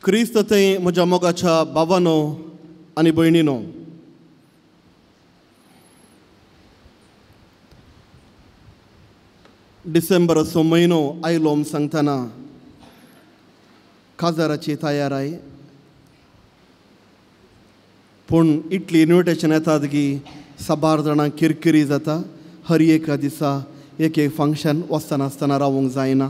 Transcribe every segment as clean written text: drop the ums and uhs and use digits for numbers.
क्रिस्त थंय म्हज्या मोगाच्या भावानो आनी भयणीनो, डिसेंबर असो म्हयनो आयलो म्हूण सांगतना काजाराची तयाराय. पूण इतली इन्विटेशन येतात की साबार जाणांक किरकिरी जाता. हर एका दिसा एक फंक्शन वचना आसतना रावूंक जायना.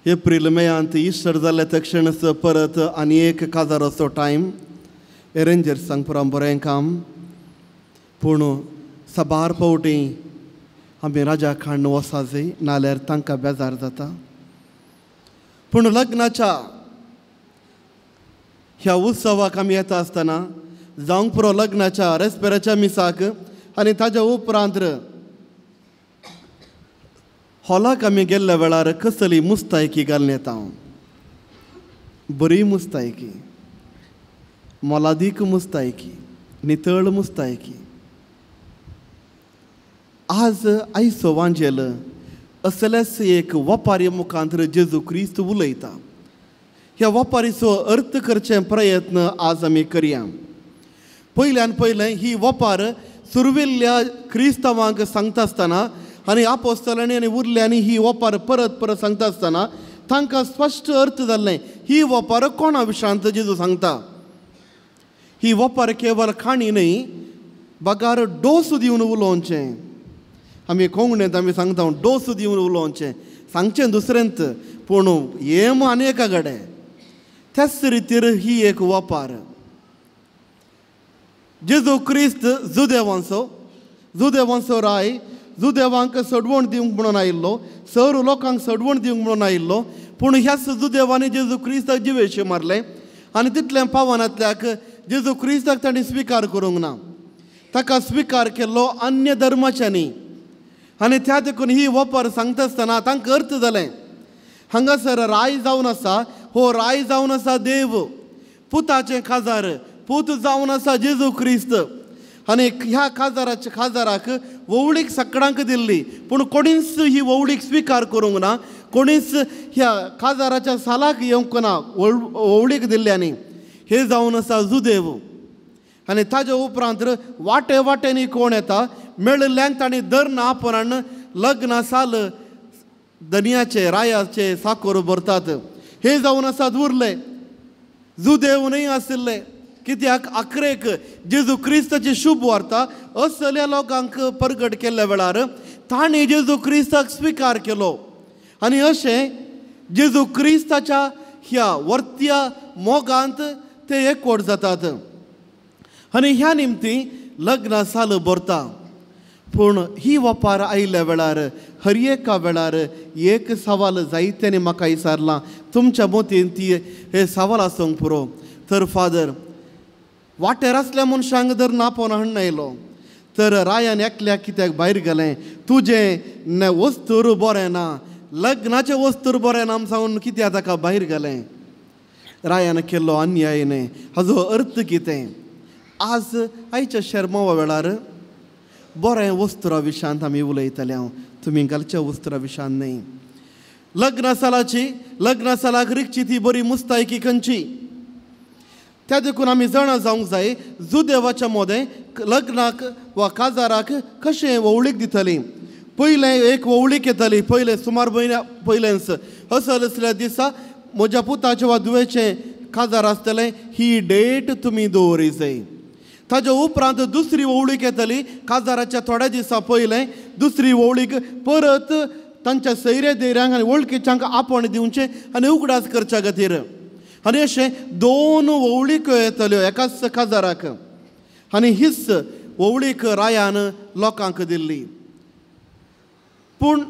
एप्रील मेयांत इस्टर जाल्ले तक्षणच परत आनी एक काजाराचो टायम. एरेंजर्सांक पुरान बरें काम, पूण साबार फावटी आमी राजा खाण वसा जाय, नाल्यार तांकां बेजार जाता. पूण लग्नाच्या ह्या उत्सवाक आमी येता आसतना जावंक पुरो लग्नाच्या रेस्पेराच्या मिसाक आनी ताच्या उपरांत हॉलाक आमी गेल्ल्या वेळार कसली मुस्तायकी घालून येता. बरी मुस्तायकी, मोलादीक मुस्तायकी, नितळ मुस्तायकी. आज आयचो वांजेल असलेच एक वपारी मुखांतर जेजू क्रिस्त उलयता. ह्या वपारीचो अर्थ करचे प्रयत्न आज आमी करया. पयल्यान पयलें ही वपार सुरविल्ल्या क्रिस्तांवांक सांगता आसतना आनी आपोस्तलांनी आनी उरल्यांनी ही वपार परत परत सांगता आसतना तांकां स्पश्ट अर्थ जाल्लें. ही वपार कोणा विशयांत जेजू सांगता. ही वपार केवळ खाणी न्हय, बागार डोस दिवन उलोवचें. आमी कोंकणींत आमी सांगता डोस दिवन उलोवचें, सांगचें दुसरेंत, पूण हेम आनेका घडे. त्याच रितीर ही एक वपार. जेजू क्रिस्त जुदेवांचो राय, जुदेवांक सडवण दिवंक म्हणून आयिल्लो, सर लोकांक सडवण दिवंक म्हणून आयिल्लो. पूण ह्याच जुदेवांनी जेजू क्रिस्ताक जिवेशे मारले आनी तितल्या पावनांतल्याक जेजू क्रिस्ताक तांणी स्विकार करूंक ना. ताका स्विकार केल्लो अन्य धर्माच्यांनी. आनी त्या देखून ही वपार सांगता आसतना तांकां अर्थ जालें. हांगासर राय जावन आसा, हो राय जावन आसा देव, पुताचें काजार, पूत जावन आसा जेजू क्रिस्त. आनी ह्या काजाराक वोवळीक सकाळांक दिल्ली, पूण कोणीच ही वोवळीक स्विकार करूंक ना. कोणीच ह्या काजाराच्या सालाक येवंक ना वोवळीक दिल्ल्यांनी. हे जावन आसा जुदेव. आनी ताजे उपरांत वाटे वाटेनी कोण येता, मेळिल्ल्यांक तांणी दर नापणान लग्न साल दनयाचे रायाचे साकोर भरतात. हे जावन आसात उरले जुदेव न्हय आशिल्ले. कित्याक आखरेक जेजू क्रिस्ताची शुभ वार्ता असल्या लोकांक प्रगट केल्ल्या वेळार तांणी जेजू क्रिस्ताक स्विकार केलो. आनी अशें जेजू क्रिस्ताच्या ह्या वर्त्या मोगांत ते एकवट जातात. आनी ह्या निमती लग्न साल भरता. पूण ही वपार आयिल्ल्या वेळार हर एका वेळार एक सवाल जायत्यांनी म्हाका विचारला. तुमच्या मतीन ती हे सवाल आसूंक पुरो. तर फादर, वाटेर आसल्या मनशांक जर नापोवन हाडून आयलो तर रायान एकल्याक कित्याक भायर गेलें, तुजें वस्तूर बरें ना, लग्नाचें वस्तूर बरें ना सांगून कित्याक ताका भायर गेलें. रायान केल्लो अन्याय न्हय. हाजो अर्थ कितें? आज आयच्या शर्मावा वेळार बरें वस्तुरा विशयांत आमी उलयतले. तुमी घालच्या वस्तुरा विशयांत न्हय. लग्न सालाक रिकची ती बरी मुस्तायकी खंयची, त्या देखून आमी जाणा जावंक जाय. जुदेवाच्या मोदें लग्नाक वा काजाराक कशें वोवळीक दितली. पयलें एक वोवळीक येतली. पयलें सुमार म्हयन्या पयलेंच असल्या दिसा म्हज्या पुताचें वा दुवेचें काजार आसतलें, ही डेट तुमी दवरी जाय. ताज्या उपरांत दुसरी वोवळीक येतली. काजाराच्या थोड्या दिसा पयलें दुसरी वोवळीक परत तांच्या सैरे देऱ्यांक आनी वळखीच्यांक आपण दिवचें आनी उगडास करच्या खातीर. आनी अशें दोन वोवळीक येतल्यो एकाच काजाराक. आनी हीच वोवळीक रायान लोकांक दिल्ली. पूण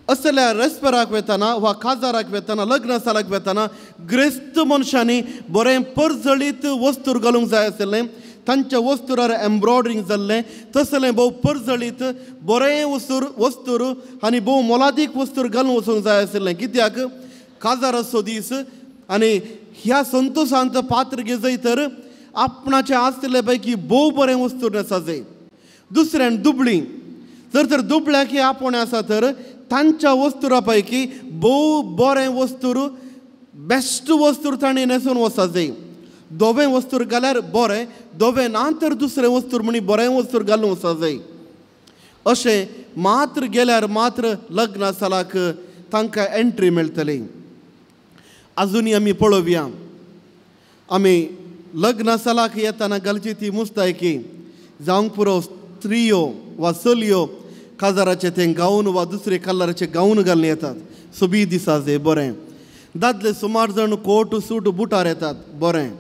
असल्या रेस्पेराक वेतना वा काजाराक वेतना लग्न सालाक वेतना ग्रेस्त मनशांनी बरें परजळीत वस्तूर घालूंक जाय आशिल्लें. तांच्या वस्तुरार एम्ब्रॉयडरींग जाल्लें तसलें भोव परजळीत बरें वस्तूर आनी भोव मोलादीक वस्तूर घालून वचूंक जाय आशिल्लें. कित्याक काजाराचो दीस आनी ह्या संतोशांत पात्र घेजय तर आपणाचें आसले पैकी भोव बरें वस्तूर आसा जाय. दुसऱ्यान दुबळीं, जर तर दुबळ्याक आपण आसा तर तांच्या वस्तुरा पैकी भोव बरें वस्तूर बेस्ट वस्तूर ताणें न्हेसून वचूंक जाय. धोवें वस्तूर घाल्यार बरें, धोवें ना तर दुसरें वस्तूर म्हणी बरें वस्तूर घालून वचूंक जाय. अशें मात्र गेल्यार मात्र लग्न सालाक तांकां एंट्री मेळटली. आजुनी आमी पळोवया, आमी लग्न सालाक येताना घालची ती मुस्तायकी जावंक पुरो स्त्रियो वा चलयो काजाराचे तें गाऊन वा दुसरे कलराचे गाऊन घालून येतात. सोबीत दिसा जाय बरें. दादले सुमार जाण कोट सूट बुटार येतात बरें.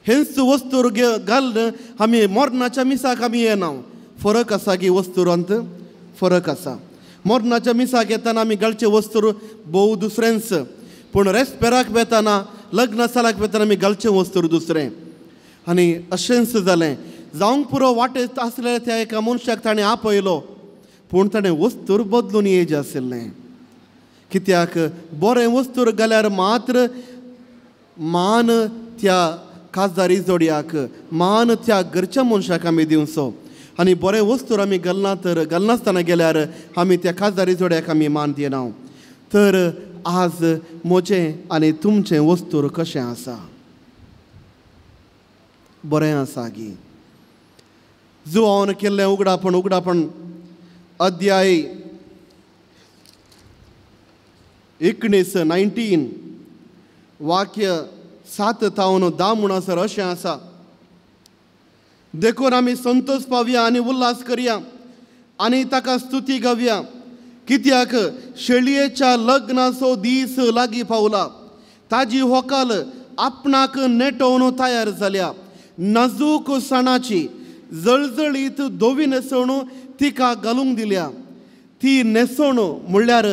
हेंच वस्तूर घालून आमी मोर्नाच्या मिसाक आमी येना. फरक आसा की वस्तुरांत फरक आसा. मोर्नाच्या मिसाक येताना आमी घालचे वस्तूर भोव दुसरेंच, पूण रेस्पेराक वेताना लग्न सालाक वेताना आमी घालचें वस्तूर दुसरें. आनी अशेंच जालें. जावंक पुरो वाटेंत आसलेल्या त्या एका मनशाक ताणें आपयलो, पूण ताणें वस्तूर बदलून येवचें आशिल्लें. कित्याक बरें वस्तूर घाल्यार मात्र मान त्या खासदारी जोडयाक, मान त्या घरच्या मनशाक आमी दिवचो. आनी बरें वस्तूर आमी घालनासतना गेल्यार आमी त्या खासदारी जोड्याक आमी मान दिना. तर आज म्हजें आनी तुमचें वस्तूर कशें आसा? बरें आसा गी? जुआवन केल्लें उगडापण अध्याय 19 वाक्य 7 तावन 10 म्हणसर अशें आसा. देखून आमी संतोष पावया आनी उल्हास करया आनी ताका स्तुती गावया, कित्याक शेळयेच्या लग्नाचो दीस लागीं पावला. ताजी व्हंकल आपणाक नेटोवन तयार जाल्या. नाजूक सणाची जळजळीत धोवी न्हेसोण तिका घालूंक दिल्या. ती न्हेसोण म्हणल्यार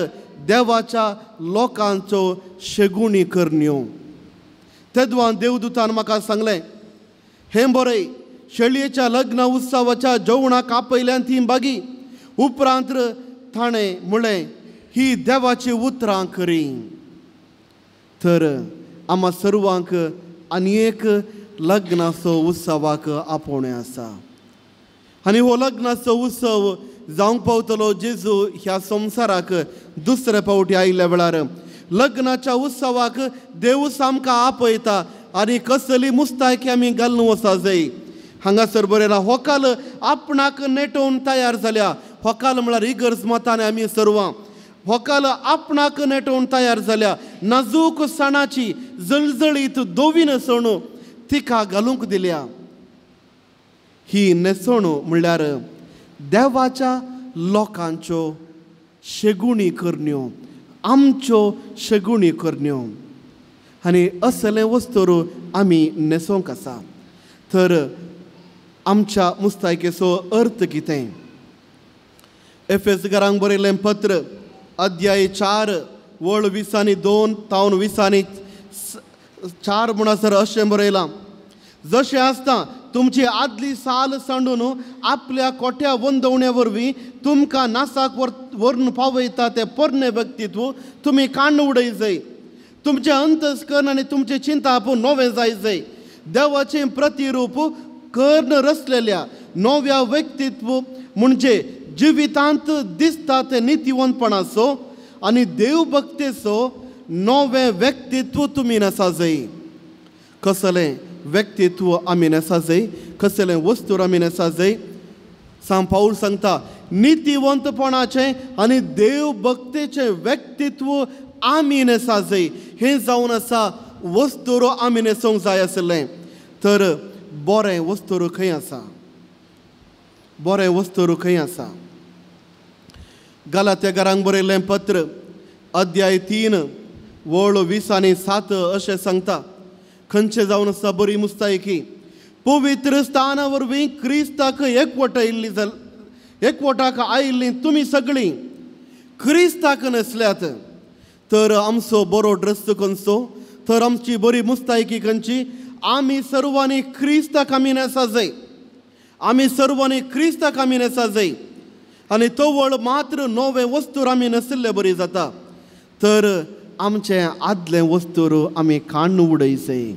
देवाच्या लोकांचो शेगुणी करण्यो. तेदवान देवदूतान म्हाका सांगलें, हें बरें, शेळयेच्या लग्न उत्सवाच्या जेवणाक आपयल्यान ती बागी. उपरांत ताणें म्हणलें, ही देवाची उतरां करी. तर आम्हा सर्वांक आनी एक लग्नाचो उत्सवाक आपोवणें आसा. आनी हो लग्नाचो उत्सव जावंक पावतलो जेजू ह्या संवसाराक दुसरे फावटी आयिल्ल्या वेळार. लग्नाच्या उत्सवाक देव सामका आपयता आनी कसली मुस्तायकी आमी घालून वचूंक जाय. हांगासर बरयलां, व्हंकल आपणाक नेटोवन तयार जाल्या. व्हंकल म्हळ्यार इगर्ज मतान आमी सर्वां. व्हंकल आपणाक नेटोवन तयार जाल्या. नाजूक सणाची जळजळीत धोवी न्हेसोण तिका घालूंक दिल्या. ही न्हेसोण म्हणल्यार देवाच्या लोकांच्यो शेगुणी करण्यो, आमच्यो शेगुणी करण्यो. आनी असले वस्तूर आमी न्हेसोंक आसा. तर आमच्या मुस्तायकेचो अर्थ कितें? एफेसकारांक बरयलें पत्र अध्याय 4 वळ 22 तावन 24 म्हणसर अशें बरयलां, जशें आसता तुमची आदली साल सांडून आपल्या कोट्या वंदवण्या वरवीं तुमकां नासाक व्हरून पावयता तें पोरणे व्यक्तित्व तुमी काडून उडय जाय. तुमचें अंतस्करण आनी तुमचें चिंता आपूण नवें जाय जाय. देवाचें प्रतिरूप कर्ण रचलेल्या नव्या व्यक्तित्व म्हणजे जिवितांत दिसता ते नितीवंतपणाचो आनी देवभक्तेचो नवें व्यक्तित्व तुमी नेसा जाय. कसलें व्यक्तित्व आमी नेसा जाय? कसलें वस्तूर आमी नेसा जाय? सांग पाऊल सांगता, नितीवंतपणाचें आनी देवभक्तेचें व्यक्तित्व आमी नेसा जाय. हें जावन आसा वस्तूर आमी नेसोंक जाय आसलें. तर बरें वस्तूर खंय आसा? बरें वस्तूर खंय आसा? गलात्याकारांक बरयल्लें पत्र अध्याय 3 वळ 20 आनी 7 अशें सांगता, खंयचें जावन आसा बरी मुस्तायकी? पवित्र स्थाना वरवीं क्रिस्ताक एकवटाक आयिल्लीं तुमी सगळीं क्रिस्ताक न्हेसल्यात. तर आमचो बरो ड्रेस खंयचो? तर आमची बरी मुस्तायकी खंयची? आमी सर्वांनी क्रिस्ताक आमी नेसा जाय. आमी सर्वांनी क्रिस्ताक आमी नेसा जाय. आनी तो वळ मात्र नवे वस्तूर आमी नेसिल्ले बरी जाता. तर आमचें आदलें वस्तूर आमी काडून उडय जाय.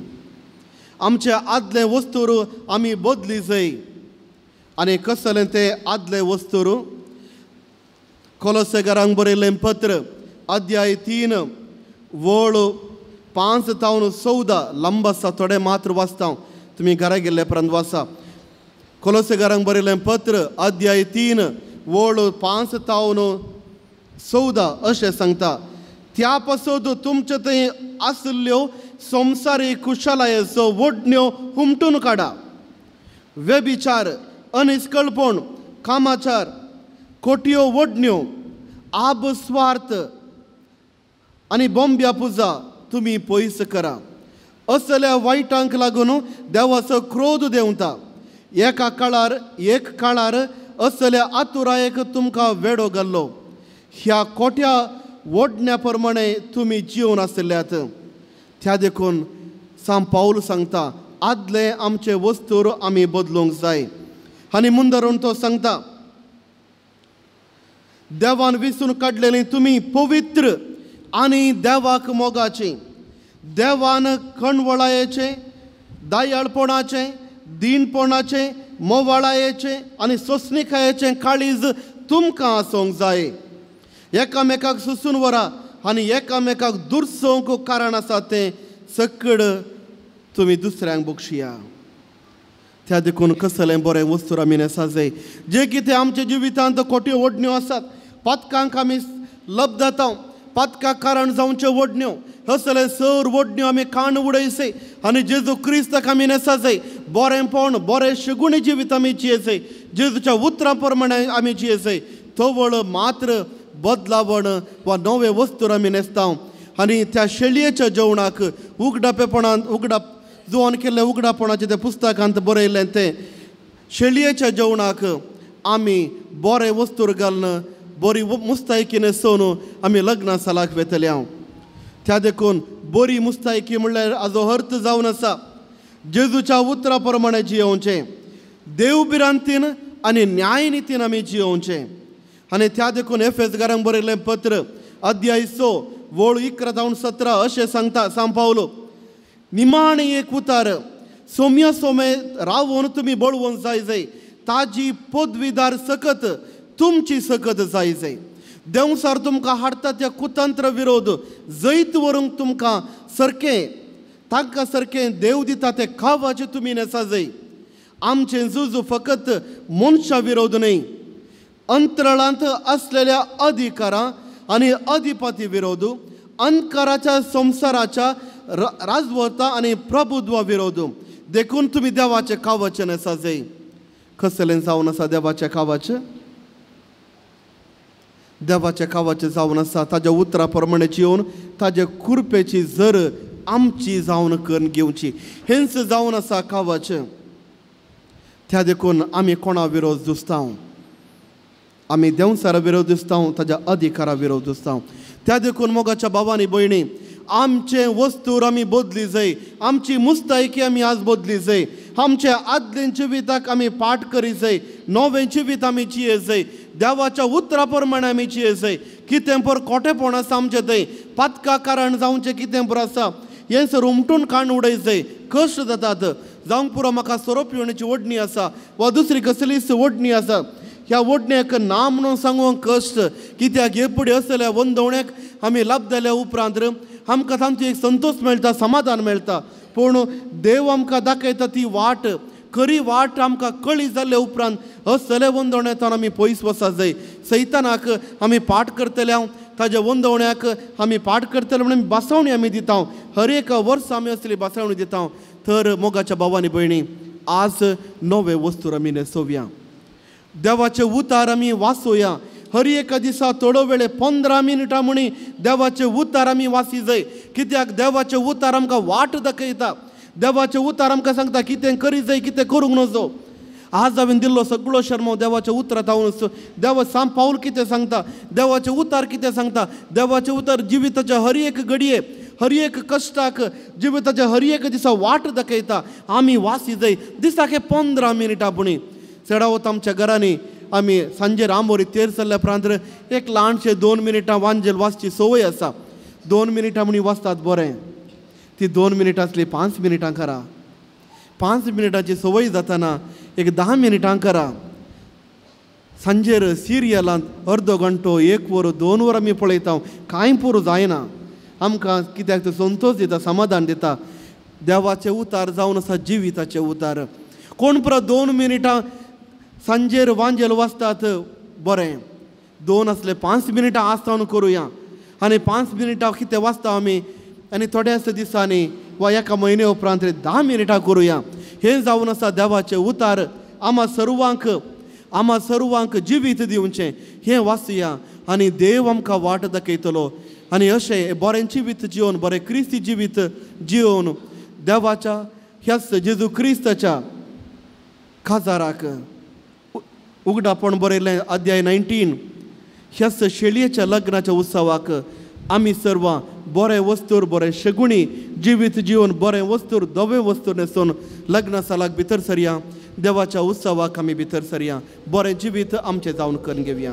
आमचें आदलें वस्तूर आमी बदली जाय. आनी कसलें तें आदलें वस्तूर? कोलोसेकारांक बरयल्लें पत्र अध्याय 3 वळ 5 तावन 14 लंब आसा, थोडे मात्र वाचता, तुमी घरा गेल्ले परंत वाचा. कोलोसेकारांक बरयलें पत्र अध्याय 3 वळ 5 तावन 14 अशें सांगता. त्या पासून तुमचे थंय आसल्ल्यो संवसारीक कुशलायेचो वडण्यो हुमटून काडा. व्यभिचार, अनिश्कळपण, कामाचार, खोटयो वडण्यो, आबस्वार्थ आनी बोंब्या पुजा तुमी पयस करा. असल्या वायटांक लागून देवाचो क्रोध देंवता. एक काळार असल्या आतुरायेक तुमकां वेडो घाल्लो. ह्या खोट्या वडण्या प्रमाणे तुमी जिवन आसल्यात. त्या देखून सांत पाऊल सांगता आदले आमचे वस्तूर आमी बदलूंक जाय. आनी मुंदरून तो सांगता देवान विसून काडलेली तुमी पवित्र आनी देवाक मोगाची. देवान कणवळायेचे, दयाळपणाचे, दिनपणाचे, मोवाळायेचे आनी सोंसणिकायेचे काळीज तुमकां आसूंक जाय. एकामेकाक सुसून व्हरा आनी एकामेकाक दुरसोंक कारण आसा तें सकड तुमी दुसऱ्यांक बक्षिया. त्या देखून कसलें बरें वस्तूर आमी नेसा जाय. जे कितें आमच्या जिवितांत खोट्यो वडण्यो आसात, पातकांक आमी लब जाता, पातकाक कारण जावच्यो वडण्यो, असले सर वडण्यो आमी काण उडयचे आनी जेजू क्रिस्ताक आमी नेसा जाय. बरेंपण, बरें शेगुणी जिवीत आमी जियेचे, जेजूच्या उतरां प्रमाणे आमी जियेचे. तवळ मात्र बदलावण वा नवे वस्तूर आमी नेसता. आनी त्या शेळयेच्या जेवणाक जुवान केल्ले उगडापणाचें तें पुस्तकांत बरयलें तें शेळयेच्या जेवणाक आमी बरें वस्तूर घालून बरी मुस्तायकी न्हेसोवन आमी लग्ना सालाक वेतले. त्या देखून बरी मुस्तायकी म्हणल्यार हाजो अर्थ जावन आसा जेजूच्या उतरा प्रमाणे जियोवचें, देवबिरांतीन आनी न्यायनितीन आमी जियोवचें. आनी त्या देखून एफेसकारांक बरयलें पत्र अध्याय 6 वळ 11-17 अशें सांगता सांत पाऊल. निमाण एक उतार सोम्या सोमे रावून तुमी बळवून जाय. ताजी पदवीदार सकत तुमची सकत जाय. देवसार तुमकां हाडटा त्या कुतंत्र विरोध जैत व्हरूंक तुमकां सारकें तांकां सारकें देव दिता तें खावाचें तुमी नेसा जाय. आमचें झूज फकत मनशा विरोध न्हय, अंतराळांत असलेल्या अधिकारां आनी अधिपती विरोध, अंधकाराच्या संसाराच्या राजवता आनी प्रभुत्वा विरोध. देखून तुमी देवाचें खावाचें नेसा जाय. कसलें जावन आसा देवाचें खावाचें? देवाच्या खावाचें जावन आसा ताज्या उतरा प्रमाणे जिवन ताजे कुरपेची जर आमची जावन करून घेवची. हेंच जावन आसा खावाचें. त्या देखून आमी कोणा विरोध दुसता? आमी देवसारा विरोध दुसता, ताज्या अधिकारा विरोध दुसता. त्या देखून मोगाच्या भावांनी भयणी, आमचे वस्तूर आमी बदली जाय. आमची मुस्तायकी आमी आज बदली जाय. आमचे आदले जिविताक आमी पाठ करी जाय. नवें जिवीत आमी जिये जाय. देवाच्या उतरा प्रमाणे आमी जिये जाय. कितें पर खोटेपण आसा आमचें थंय, पातका कारण जावचें कितें पर आसा हें सर उमटून काण उडय जाय. कश्ट जातात. जावंक पुरो म्हाका सोरोप पिवण्याची वडणी आसा वा दुसरी कसलीच वडणी आसा, ह्या वडण्याक ना म्हणून सांगूंक कश्ट. कित्याक हे फुडें असल्या वंदवण्याक आमी लाभ जाल्या उपरांत आमकां तांचो एक संतोश मेळटा, समाधान मेळटा. पूण देव आमकां दाखयता ती वाट, खरी वाट आमकां कळी जाल्ले उपरांत असले वंदवण्यातून आमी पयस वचूंक जाय. सैतानाक आमी पाठ करतले, ताज्या वंदवण्याक आमी पाठ करतले म्हणून बासावणी आमी दिता. हर एक वर्स आमी असली बासावणी दिता. तर मोगाच्या भावांनी भयणी, आज नवे वस्तूर आमी नेसोवया. देवाचे उतार आमी वाचोवया. हर एका दिसा थोडो वेळ 15 मिनटां म्हणी देवाचे उतार आमी वाची जाय. कित्याक देवाचे उतार आमकां वाट दाखयता. देवाचे उतार आमकां सांगता कितें करी जाय, कितें करूंक नजो. आज हांवें दिल्लो सगळो शर्मो देवाच्या उतरांत हांव देव सांत पाऊल कितें सांगता, देवाचे उतार कितें सांगता. देवाचे उतार जिविताच्या हर एक घडये, हर एक कश्टाक, जिविताच्या हर एक दिसा वाट दाखयता. आमी वाची जाय. दिसाक 15 मिनटां म्हणी चडावत आमच्या घरांनी आमी सांजे रामोरी तेर सरल्या उपरांत एक ल्हानशे 2 मिनटां वांजेल वाचची संवय आसा. 2 मिनटां म्हणी वाचतात बरें. ती 2 मिनटां आसली 5 मिनटां करा. 5 मिनटांची संवय जाताना एक 10 मिनटां करा. सांजेर सिरियलांत अर्दो घंटो 1 वर 2 वर आमी पळयता, कांय पुरो जायना. आमकां कित्याक तो संतोष दिता समाधान दिता देवाचे उतार जावन आसा जिविताचे उतार कोण परत 2 मिनिटां सांजेर वांजेल वाचतात बरें 2 आसले 5 मिनिटां आसतावन करुया आनी 5 मिनिटां कितें वाचता आमी आनी थोड्याच दिसांनी वा एका म्हयने उपरांत 10 मिनिटां करुया हें जावन आसा देवाचें उतार आम्हा सर्वांक जिवीत दिवचें हें वाचुया आनी देव आमकां वाट दाखयतलो आनी अशें बरें जिवीत जिवन बरें क्रिस्ती जिवीत जिवन देवाच्या ह्याच जेजू क्रिस्ताच्या काजाराक उगडापण बरयलें अध्याय 19 ह्याच शेळयेच्या लग्नाच्या उत्सवाक आमी सर्व बरें वस्तूर बरें शगुणी जिवीत जिवन बरें वस्तूर धवे वस्तूर न्हेसून लग्न सालाक भितर सरया देवाच्या उत्सवाक आमी भितर सरया बरें जिवीत आमचें जावन करून घेवया.